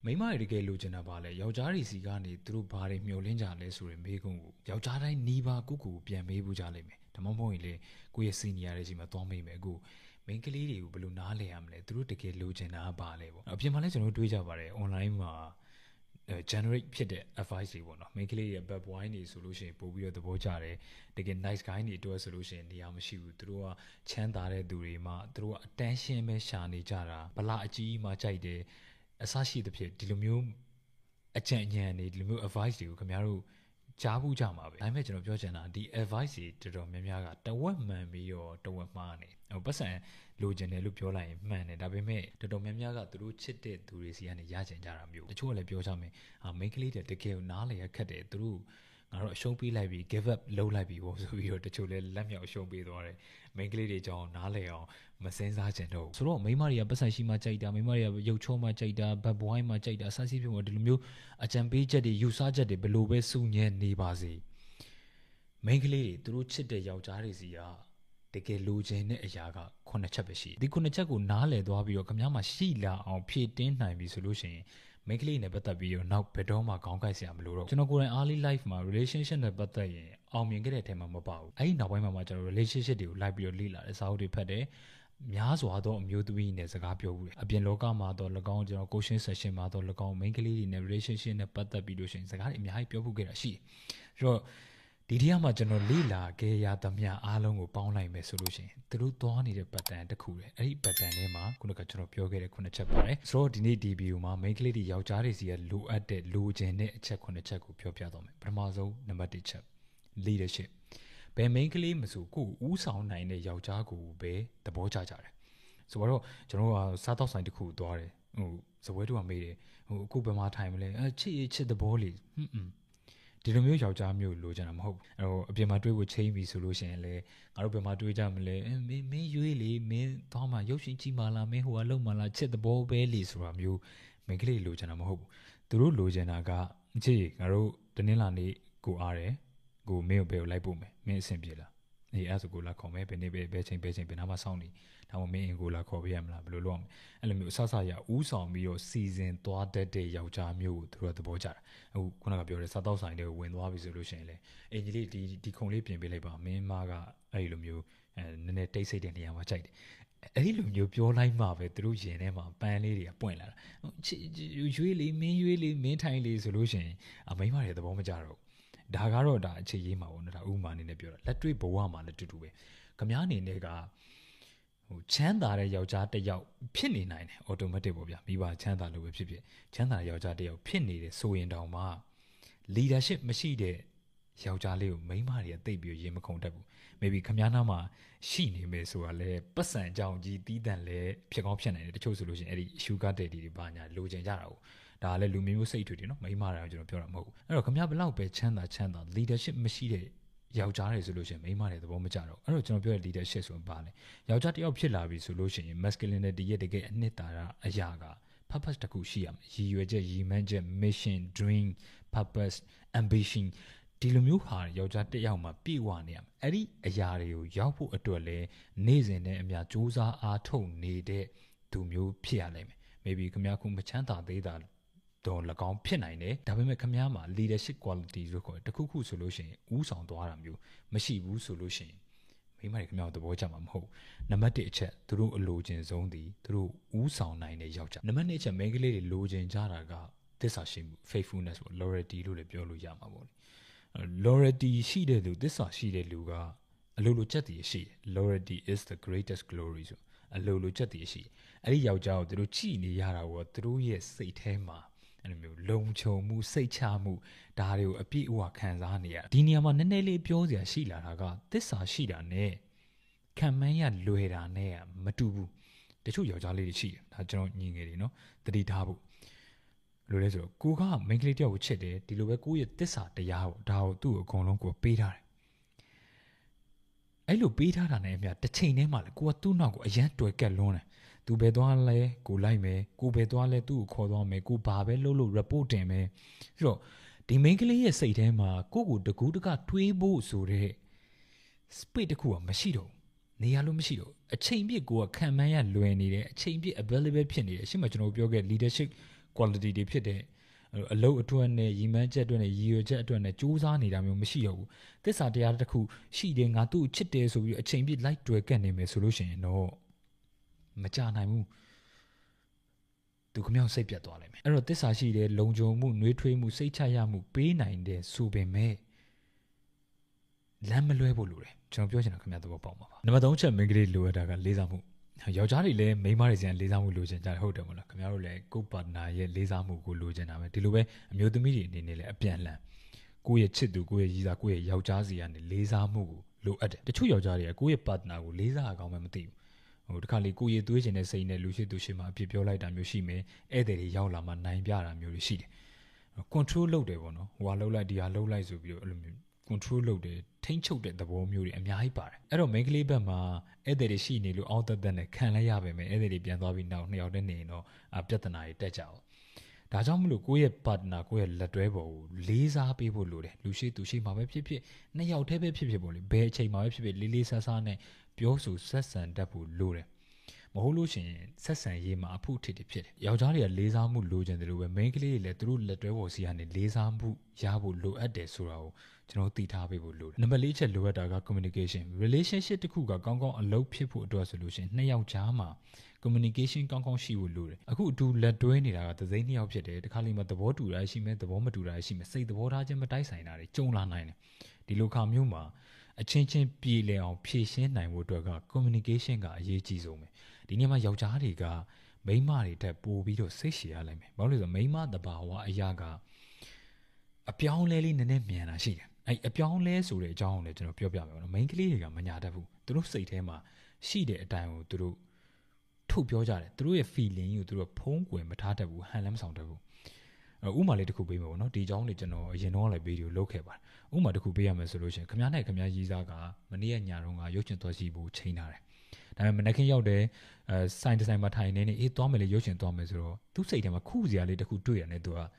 မိမတွေတကယ်လိုချင်တာပါလေယောက်ျားတွေစီကနေသူတို့ဘာတွေမျှော်လင့်ကြလဲဆိုရင်မေးခွန်းကိုယောက်ျားတိုင်းနီးပါးကိုပြန်မေးဖို့ကြလိမ့်မယ်ဒါမှမဟုတ်ရင်လေကိုယ့်ရဲ့စီနီယာတွေစီမှာသွားမေးမယ်အခုမိန်းကလေးတွေကိုဘယ်လိုနားလည်ရမလဲသူတို့တကယ်လိုချင်တာပါလေပေါ့အပြင်မှာလည်းကျွန်တော်တွေးကြပါတယ် online မှာgenerate ဖြစ်တဲ့ advice တွေပေါ့နော်မိန်းကလေးရဲ့ bad boy တွေဆိုလို့ရှိရင်ပို့ပြီးတော့သဘောကျတယ်တကယ် nice guy တွေအတွက်ဆိုလို့ရှိရင်နေရာမရှိဘူးသူတို့ကချမ်းသာတဲ့သူတွေမှသူတို့က attention ပဲရှာနေကြတာဗလာအကြီးမှကြိုက်တယ်အဆရှိတဲ့ဖြစ်ဒီလိုမျိုးအကြံဉာဏ်တွေဒီလိုမျိုး advice တွေကိုခင်ဗျားတို့ကြားဘူးကြမှာပဲဒါပေမဲ့ကျွန်တော်ပြောချင်တာဒီ advice တွေတော်တော်များများကတဝက်မှန်ပြီးတော့တဝက်မှားနေပတ်စံလိုချင်တယ်လို့ပြောလိုက်ရင်မှန်တယ်ဒါပေမဲ့တော်တော်များများကသူတို့ချစ်တဲ့သူတွေစီကနေရချင်ကြတာမျိုးတချို့ကလည်းပြောကြမယ်မိန်းကလေးတွေတကယ်နားလေရခက်တယ်သူတို့ငါတို့အရှုံးပေးလိုက်ပြီး give up လုပ်လိုက်ပြီးပေါ့ဆိုပြီးတော့တချို့လည်းလက်မြောက်အရှုံးပေးသွားတယ်မိန်းကလေးတွေကြောင့်နားလေအောင်မစင်းစားချင်တော့ဆိုတော့မိန်းမတွေကပတ်စံရှိမှကြိုက်တာမိန်းမတွေကရုပ်ချောမှကြိုက်တာဘတ်ဘွိုင်းမှကြိုက်တာဆန်းစီးဖြစ်မှာဒီလိုမျိုးအကြံပေးချက်တွေယူဆချက်တွေဘယ်လိုပဲစုညံနေပါစေမိန်းကလေးတွေသူတို့ချစ်တဲ့ယောက်ျားတွေစီကတကယ်လိုချင်တဲ့အရာက9ချက်ပဲရှိဒီ9ချက်ကိုနားလည်သွားပြီးတော့ခင်ဗျားမှာရှိလာအောင်ဖြည့်တင်းနိုင်ပြီဆိုလို့ရှိရင်မိန်းကလေးနဲ့ပတ်သက်ပြီးတော့နောက်ဘယ်တော့မှခေါင်းကိုက်စရာမလိုတော့ကျွန်တော်ကိုယ်တိုင် early life မှာ relationship နဲ့ပတ်သက်ရင်အောင်မြင်ခဲ့တဲ့အထက်မှာမပါဘူးအဲ့ဒီနောက်ပိုင်းမှာကျွန်တော် relationship တွေကိုလိုက်ပြီးတော့လေ့လာတဲ့စာအုပ်တွေဖတ်တယ်များစွာသောအမျိုးသမီးနဲ့စကားပြောဘူးတယ်အပြင်လောကမှာတော့၎င်းကျွန်တော် coaching session မှာတော့၎င်းမိန်းကလေးတွေနဲ့ relationship နဲ့ပတ်သက်ပြီးလို့ရှိရင်စကားတွေအများကြီးပြောဖို့ခဲ့တာရှိတယ်အဲ့တော့ဒီတရားမှာကျွန်တော်လေ့လာခဲ့ရသမျှအားလုံးကိုပေါင်းလိုက်မယ်ဆိုလို့ရှိရင်သူတို့သွားနေတဲ့ pattern တစ်ခုလေအဲ့ဒီ pattern ထဲမှာခုနကကျွန်တော်ပြောခဲ့တဲ့9ချက်ပါတယ်ဆိုတော့ဒီနေ့ဒီဗီဒီယိုမှာ main ကလေးတွေယောက်ျားတွေစီကလိုအပ်တဲ့လိုချင်တဲ့အချက်9ချက်ကိုပြောပြတော့မယ်ပထမဆုံးနံပါတ်1ချက် leadership ဘယ် main ကလေးမဆိုကိုဦးဆောင်နိုင်တဲ့ယောက်ျားကိုပဲသဘောကျကြတယ်ဆိုတော့ကျွန်တော်ကစားတော့ဆိုင်တစ်ခုသွားတယ်ဇပွဲတူကမေးတယ်အခုဘယ်မှာထိုင်မလဲချစ်သဘောလေဒီလိုမျိုးယောက်ျားမျိုးလိုချင်တာမဟုတ်ဘူးအပြင်မှာတွေးဖို့ချိန်ပြီဆိုလို့ရှိရင်လည်းငါတို့ဘယ်မှာတွေးကြမလဲမင်းရွေးလေမင်းသွားမှရုပ်ရှင်ကြည့်မှလားမင်းဟိုကလုံမှလားချစ်သဘောပဲလေဆိုတာမျိုးမိန်းကလေးလိုချင်တာမဟုတ်ဘူးသူတို့လိုချင်တာကကြည့်ငါတို့တနင်္လာနေ့ကိုအားတယ်ကိုမင်းကိုဘယ်ကိုလိုက်ပို့မယ်မင်းအဆင်ပြေလားအဲ့ဆိုကိုလာခေါ်မယ်ဘယ်နေ့ဘယ်ချိန်ဘယ်နားမှာစောင့်နေဒါမှမင်းကိုလာခေါ်ပေးရမလားဘယ်လိုလုပ်အောင်အဲ့လိုမျိုးအဆဆရဥဆောင်ပြီးတော့စီစဉ်သွားတတ်တဲ့ယောက်ျားမျိုးကိုသူတို့ကသဘောကျတာအခုခုနကပြောတဲ့စားတောက်ဆိုင်တွေကိုဝင်သွားပြီဆိုလို့ရှိရင်လေအင်ကြီးလေးဒီခုံလေးပြင်ပေးလိုက်ပါမင်းမကအဲ့လိုမျိုးနည်းနည်းတိတ်ဆိတ်တဲ့နေရာမှာကြိုက်တယ်အဲ့ဒီလိုမျိုးပြောလိုက်မှပဲသူတို့ရင်ထဲမှာပန်းလေးတွေကပွင့်လာတာရွေးလေမင်းရွေးလေမင်းထိုင်လေဆိုလို့ရှိရင်မိန်းမတွေသဘောမကျတော့ဒါကတော့ဒါအခြေရေးမှာပေါ့နော်ဒါဥပမာအနေနဲ့ပြောတာလက်တွေ့ဘဝမှာလည်းတူတူပဲခမားအနေနဲ့ကချမ်းသာတဲ့ယောက်ျားတစ်ယောက်ဖြစ်နေနိုင်တယ် automatic ပေါ့ဗျာမိဘချမ်းသာလို့ပဲဖြစ်ချမ်းသာတဲ့ယောက်ျားတစ်ယောက်ဖြစ်နေတယ်ဆိုရင်တောင်မှ leadership မရှိတဲ့ယောက်ျားလေးကိုမိန်းမတွေကတိတ်ပြီးရင်မခုန်တတ်ဘူး maybe ခမားနားမှာရှိနေမယ်ဆိုတာလဲပတ်စံအကြောင်းကြီးတီးတန့်လဲဖြစ်ကောင်းဖြစ်နိုင်တယ်တချို့ဆိုလို့ရှိရင်အဲ့ဒီ sugar daddy တွေဘာညာလိုချင်ကြတာကိုဒါကလည်းလူမျိုးစိတ်တွေနော်မိန်းမတွေကျွန်တော်ပြောတာမဟုတ်ဘူးအဲ့တော့ခမားဘလောက်ပဲချမ်းသာ leadership မရှိတဲ့ယောက်ျားတွေဆိုလို့ရှိရင်မိန်းမတွေသဘောမကျတော့အဲ့တော့ကျွန်တော်ပြောတဲ့ leadership ဆိုရင်ဘာလဲယောက်ျားတစ်ယောက်ဖြစ်လာပြီဆိုလို့ရှိရင် masculinity ရဲ့တကယ်အနှစ်သာရအရာက purpose တစ်ခုရှိရမယ်ရည်ရွယ်ချက်ရည်မှန်းချက် mission dream purpose ambition ဒီလိုမျိုးဟာယောက်ျားတစ်ယောက်မှာပြည့်ဝနေရမယ်အဲ့ဒီအရာတွေကိုရောက်ဖို့အတွက်လဲနေ့စဉ်နဲ့အများစူးစမ်းအားထုတ်နေတဲ့သူမျိုးဖြစ်ရနိုင်မယ် maybe ခင်ဗျားခုမချမ်းသာသေးတာတော့၎င်းဖြစ်နိုင်တယ်ဒါပေမဲ့ခင်ဗျားမှာ leadership quality လို့ခေါ်တယ်တခုခုဆိုလို့ရှိရင်ဥဆောင်သွားတာမျိုးမရှိဘူးဆိုလို့ရှိရင်မိမတွေခင်ဗျားတို့သဘောကျမှာမဟုတ်နံပါတ်1အချက်သူတို့အလိုချင်ဆုံးသည်သူတို့ဥဆောင်နိုင်တဲ့ယောက်ျားနံပါတ်2အချက်မိန်းကလေးတွေလိုချင်ကြတာကသစ္စာရှိမှု faithfulness ပေါ့ loyalty လို့လည်းပြောလို့ရမှာပေါ့ loyalty ရှိတဲ့လူသစ္စာရှိတဲ့လူကအလိုလိုချက်တည်ရှိတယ် loyalty is the greatest glory ဆိုအလိုလိုချက်တည်ရှိအဲ့ဒီယောက်ျားကိုသူတို့ကြည်နေရတာကိုသူတို့ရဲ့စိတ်ထဲမှာအဲ့လိုမျိုးလုံခြုံမှုစိတ်ချမှုဒါတွေကိုအပြည့်အဝခံစားနေရဒီနေရာမှာနည်းနည်းလေးပြောစရာရှိလာတာကသစ္စာရှိတာနဲ့ခံမှန်းရလွယ်တာနဲ့မတူဘူးတချို့ယောက်ျားလေးတွေရှိတယ်ဒါကျွန်တော်ညီငယ်တွေနော်တတိထားဖို့လိုလဲဆိုတော့ကိုကမိန်းကလေးတယောက်ကိုချစ်တယ်ဒီလိုပဲကိုရဲ့သစ္စာတရားကိုဒါကိုသူ့ကိုအကုန်လုံးကိုပေးထားတယ်အဲ့လိုပေးထားတာနဲ့အမျှတစ်ချိန်တည်းမှာလေကိုကသူ့နောက်ကိုအရန်တွယ်ကက်လွန်းတယ်သူဘယ်သွားလဲကိုလိုက်မယ်ကိုဘယ်သွားလဲသူ့ကိုခေါ်သွားမယ်ကိုဘာပဲလုပ်လို့ report တင်မယ်ဆိုတော့ဒီမိန်းကလေးရဲ့စိတ်ထဲမှာကိုတကူးတကတွေးဖို့ဆိုတဲ့ space တခုကမရှိတော့နေရာလို့မရှိတော့အချိန်ပြည့်ကိုကခံမှန်းရလွယ်နေတယ်အချိန်ပြည့် available ဖြစ်နေတယ်အရှိမကျွန်တော်ပြောခဲ့ leadership quality တွေဖြစ်တဲ့အလုပ်အတွက်နဲ့ရည်မှန်းချက်အတွက်နဲ့ရည်ရွယ်ချက်အတွက်နဲ့စူးစမ်းနေတာမျိုးမရှိတော့ဘူးသစ္စာတရားတစ်ခုရှိတယ်ငါသူ့ကိုချစ်တယ်ဆိုပြီးအချိန်ပြည့်လိုက်တွေ့ကတ်နေမယ်ဆိုလို့ရှိရင်တော့မကြနိုင်ဘူးသူခမောက်စိတ်ပြတ်သွားလိမ့်မယ်အဲ့တော့သစ္စာရှိတယ်လုံခြုံမှုနှွေးထွေးမှုစိတ်ချရမှုပေးနိုင်တယ်ဆိုပေမဲ့လမ်းမလွဲဖို့လိုတယ်ကျွန်တော်ပြောချင်တာခမောက်သဘောပေါက်မှာပါနံပါတ်3ချက်မိန်းကလေးလိုအပ်တာကလေးစားမှုယောက်ျားတွေလည်းမိန်းမတွေစီကလေးစားမှုလိုချင်ကြတယ်ဟုတ်တယ်မဟုတ်လားခင်ဗျားတို့လည်းကိုယ့်ပါတနာရဲ့လေးစားမှုကိုလိုချင်တာပဲဒီလိုပဲအမျိုးသမီးတွေအနေနဲ့လည်းအပြန်အလှန်ကိုယ့်ရဲ့ချစ်သူကိုယ့်ရဲ့ရည်စားကိုယ့်ရဲ့ယောက်ျားစီကနေလေးစားမှုကိုလိုအပ်တယ်တချို့ယောက်ျားတွေကကိုယ့်ရဲ့ပါတနာကိုလေးစားအကောင်းမှမသိဘူးတခါလေကိုယ့်ရဲ့သွေးချင်တဲ့စိတ်နဲ့လူရှိသူရှိမှအဖြစ်ပြောလိုက်တာမျိုးရှိမယ်ဧည့်သည်တွေရောက်လာမှနိုင်ပြတာမျိုးတွေရှိတယ် control လုပ်တယ်ပေါ့နော်ဟိုဟာလှုပ်လိုက်ဒီဟာလှုပ်လိုက်ဆိုပြီးတော့အဲ့လိုမျိုး control လုပ်တယ်ထိန်းချုပ်တဲ့သဘောမျိုးတွေအများကြီးပါတယ်အဲ့တော့ main ကလေးဘက်မှာဧည့်သည်တွေရှိနေလို့အောက်သက်သက်နဲ့ခံလဲရပါမယ်ဧည့်သည်တွေပြန်သွားပြီးနောက်2ယောက်တည်းနေရင်တော့ပြဿနာတွေတက်ကြအောင်ဒါကြောင့်မလို့ကိုယ့်ရဲ့ partner ကိုယ့်ရဲ့လက်တွဲပေါ်ကိုလေးစားပေးဖို့လိုတယ်လူရှိသူရှိမှာပဲဖြစ်ဖြစ်2ယောက်တည်းပဲဖြစ်ဖြစ်ပေါ့လေဘယ်အချိန်မှာပဲဖြစ်ဖြစ်လေးလေးဆဆနဲ့ပြောဆိုဆက်ဆံတတ်ဖို့လိုတယ်မဟုတ်လို့ရှိရင်ဆက်ဆံရေးမှာအဖို့ထစ်တွေဖြစ်တယ်ယောက်ျားတွေကလေးစားမှုလိုချင်တယ်လို့ပဲ main ကလေးတွေလည်းသူတို့လက်တွဲပေါ်စီကနေလေးစားမှုရဖို့လိုအပ်တယ်ဆိုတာကိုကျွန်တော်သိထားပေးဖို့လိုတယ်နံပါတ်4ချက်လိုအပ်တာက communication relationship တစ်ခုကကောင်းကောင်းအလုပ်ဖြစ်ဖို့အတွက်ဆိုလို့ရှိရင်2ယောက်ကြားမှာ communication ကောင်းကောင်းရှိဖို့လိုတယ်အခုအတူလက်တွဲနေတာကသစိမ်း2ယောက်ဖြစ်တယ်တခါလေးမှသဘောတူတာရှိမယ်သဘောမတူတာရှိမယ်စိတ်သဘောထားချင်းမတိုက်ဆိုင်တာတွေကြုံလာနိုင်တယ်ဒီလိုခါမျိုးမှာအချင်းချင်းပြေလည်အောင်ဖြည့်ရှင်းနိုင်ဖို့အတွက်က communication ကအရေးကြီးဆုံးပဲဒီနေ့မှာယောက်ျားတွေကမိန်းမတွေထက်ပိုပြီးတော့စိတ်ရှည်ရလိုက်မယ်ဘာလို့လဲဆိုတော့မိန်းမတဘာဝအရာကအပြောင်းလဲလေးနည်းနည်းမြန်တာရှိတယ်အဲ့အပြောင်းလဲဆိုတဲ့အကြောင်းကိုလည်းကျွန်တော်ပြောပြမယ်ပေါ့နော်မိန်းကလေးတွေကမညာတတ်ဘူးသူတို့စိတ်ထဲမှာရှိတဲ့အတိုင်းကိုသူတို့ထုတ်ပြောကြတယ်သူတို့ရဲ့ feeling ကိုသူတို့ဖုံးကွယ်မထားတတ်ဘူးဟန်လည်းမဆောင်တတ်ဘူးဥမာလေးတစ်ခုပေးမယ်ပေါ့နော်ဒီအကြောင်းလေးကျွန်တော်အရင်တော့လည်းဗီဒီယိုလုပ်ခဲ့ပါတယ်ဥမာတစ်ခုပေးရမယ်ဆိုလို့ရှိရင်ခမားနဲ့ခမားရီးစားကမနေ့ကညတော့ကရုပ်ရှင်သွားစီဖို့ချိန်ထားတယ်ဒါပေမဲ့မနက်ခင်းရောက်တယ်ဆိုင်ဒီဇိုင်းမှာထိုင်နေအေးသွားမယ်လေရုပ်ရှင်သွားမယ်ဆိုတော့သူ့စိတ်ထဲမှာခုစရာလေးတစ်ခုတွေ့ရတယ်သူက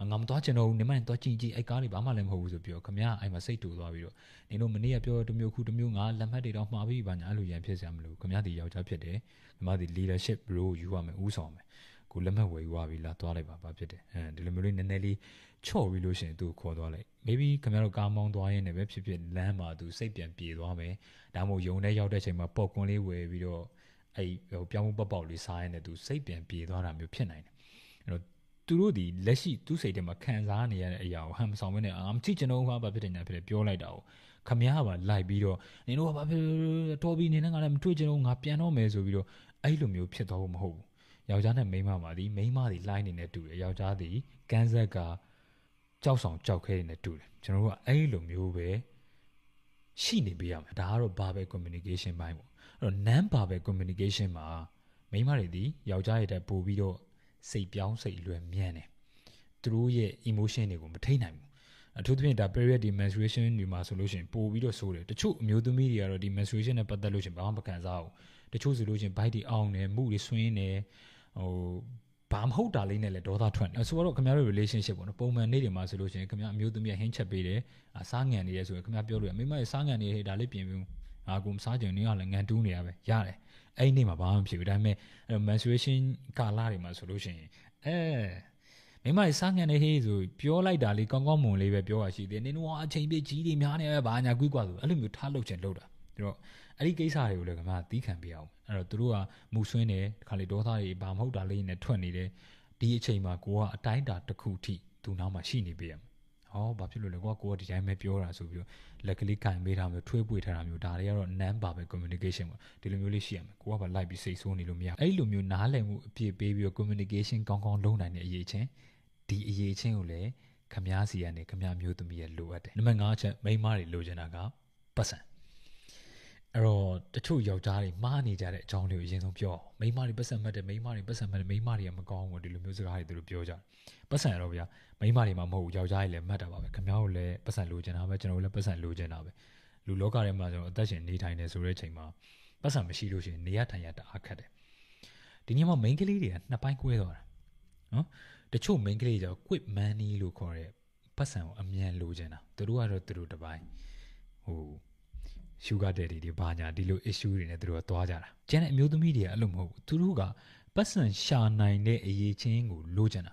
ငါမသွားချင်တော့ဘူးနေမနဲ့သွားကြည့်အဲ့ကားလေးဘာမှလည်းမဟုတ်ဘူးဆိုပြီးတော့ခမရအဲ့မှာစိတ်တူသွားပြီးတော့နင်တို့မနေ့ကပြောတစ်မျိုးခုတစ်မျိုးငါလက်မှတ်တွေတော့မှားပြီးပါညာအဲ့လိုရန်ဖြစ်စရာမလိုခမရဒီယောက်ျားဖြစ်တယ်ခမရဒီ leadership role ယူရမယ်ဦးဆောင်မယ်ကိုလက်မှတ်ဝယ်ယူပြီးလာသွားလိုက်ပါဘာဖြစ်တယ်ဒီလိုမျိုးလေးနည်းနည်းလေးချော့ပြီးလို့ရှိရင်သူ့ခေါ်သွားလိုက် maybe ခမရတို့ကားမောင်းသွားရင်းနဲ့ပဲဖြစ်ဖြစ်လမ်းမှာသူစိတ်ပြန်ပြေသွားမယ်ဒါမှမဟုတ်ယုံထဲရောက်တဲ့အချိန်မှာပေါ့ကွန်လေးဝယ်ပြီးတော့အဲ့ပြောင်းမှုပေါက်လေးစားရင်းနဲ့သူစိတ်ပြန်ပြေသွားတာမျိုးဖြစ်နိုင်တယ်အဲ့တော့သူတို့ဒီလက်ရှိသူ့စိတ်ထဲမှာခံစားနေရတဲ့အရာကိုဟန်မဆောင်ဘဲနဲ့မကြည့်ကျွန်တော်ဘာဖြစ်တယ်ညာဖြစ်တယ်ပြောလိုက်တာကိုခမရပါလိုက်ပြီးတော့နင်တို့ကဘာဖြစ်တော်ပြီးနေနဲ့ငါလည်းမတွေ့ချင်တော့ငါပြန်တော့မယ်ဆိုပြီးတော့အဲ့လိုမျိုးဖြစ်သွားဖို့မဟုတ်ဘူးယောက်ျားနဲ့မိန်းမမှာဒီမိန်းမတွေလိုင်းနေနဲ့တူတယ်ယောက်ျားတွေကန်းဆက်ကကြောက်ဆောင်ကြောက်ခဲနေနဲ့တူတယ်ကျွန်တော်တို့ကအဲ့လိုမျိုးပဲရှိနေပေးရမယ်ဒါကတော့ verbal communication ဘိုင်းပေါ့အဲ့တော့ non verbal communication မှာမိန်းမတွေဒီယောက်ျားတွေတက်ပို့ပြီးတော့စိတ်ပြောင်းစိတ်အလွယ်မြန်တယ်သူတို့ရဲ့ emotion တွေကိုမထိနိုင်ဘူးအထူးသဖြင့်ဒါ period menstruation တွေမှာဆိုလို့ရှိရင်ပို့ပြီးတော့ဆိုးတယ်တချို့အမျိုးသမီးတွေကတော့ဒီ menstruation နဲ့ပတ်သက်လို့ရှိရင်ဘာမှမခံစားဘူးတချို့ဆိုလို့ရှိရင် bite တွေအောင်းတယ်မှုတွေဆွင်းတယ်ဘာမဟုတ်တာလေးနဲ့လည်းဒေါသထွက်တယ်ဆိုတော့ခင်ဗျားတို့ relationship ပေါ့နော်ပုံမှန်နေ့တွေမှာဆိုလို့ရှိရင်ခင်ဗျားအမျိုးသမီးဟင်းချက်ပေးတယ်စားငံနေတယ်ဆိုရင်ခင်ဗျားပြောလို့ရမိမရဲ့စားငံနေတယ်ဒါလေးပြင်ပြီးငါကူမစားကြင်နေရလဲငံတူးနေရပဲရတယ်အဲ့နေ့မှာဘာမှမဖြစ်ဘူးဒါပေမဲ့ menstruation ကာလတွေမှာဆိုလို့ရှိရင်မိမရဲ့စားငံနေဟေးဆိုပြောလိုက်တာလေးကောင်းကောင်းမွန်လေးပဲပြောရရှိသေးတယ်နင်တို့ကအချိန်ပြည့်ကြီးတွေများနေပဲဘာညာကွီးကွာဆိုအဲ့လိုမျိုးထားလုပ်ချင်လုပ်တာဒါတော့အဲ့ဒီကိစ္စတွေကိုလည်းခင်ဗျားသီးခံပြအောင်အဲ့တော့သူတို့ကမူဆွင်းတယ်ခါလေဒေါသတွေဘာမဟုတ်တာလေးနဲ့ထွက်နေတယ်ဒီအချိန်မှာကိုကအတိုင်းတာတစ်ခုထိသူနောက်မှာရှိနေပေးရမယ်ဟောဘာဖြစ်လို့လဲကိုကဒီတိုင်းပဲပြောတာဆိုပြီးတော့လက်ကလေးကင်ပေးထားမျိုးထွေးပွေထားတာမျိုးဒါတွေကတော့ non verbal communication ပေါ့ဒီလိုမျိုးလေးရှိရမယ်ကိုကဘာလိုက်ပြီးစိတ်ဆိုးနေလို့မရအဲ့လိုမျိုးနားလည်မှုအပြည့်ပေးပြီးတော့ communication ကောင်းကောင်းလုပ်နိုင်တဲ့အရေးချင်းဒီအရေးချင်းကိုလည်းခမားစီကနေခမားမျိုးသမီးရဲ့လိုအပ်တယ်နံပါတ်5ချက်မိန်းမတွေလိုချင်တာကပတ်စံအဲ့တော့တချို့ယောက်ျားတွေမှားနေကြတဲ့အကြောင်းလေးကိုအရင်ဆုံးပြောအောင်မိန်းမတွေပတ်စံမှတ်တယ်မိန်းမတွေပတ်စံမှတ်တယ်မိန်းမတွေကမကောင်းဘူးဒီလိုမျိုးစကားတွေသူတို့ပြောကြတယ်ပတ်စံရတော့ဗျာမိန်းမတွေမှာမဟုတ်ဘူးယောက်ျားတွေလည်းမှတ်တာပါပဲခင်ဗျားတို့လည်းပတ်စံလိုချင်တာပဲကျွန်တော်တို့လည်းပတ်စံလိုချင်တာပဲလူလောကထဲမှာကျွန်တော်အသက်ရှင်နေထိုင်နေဆိုတဲ့အချိန်မှာပတ်စံမရှိလို့ရှိရင်နေရထိုင်ရတအားခက်တယ်ဒီနေ့မှာ main ကလေးတွေကနှစ်ပိုင်းကွဲသွားတာနော်တချို့ main ကလေးတွေက quick money လို့ခေါ်တဲ့ပတ်စံကိုအမြန်လိုချင်တာသူတို့ကတော့သူတို့တစ်ပိုင်းsugar daddy တွေဘာညာဒီလို issue တွေနဲ့သူတို့ကသွားကြတာကျန်တဲ့အမျိုးသမီးတွေကအဲ့လိုမဟုတ်ဘူးသူတို့ကပတ်စံရှာနိုင်တဲ့အရေးချင်းကိုလိုချင်တာ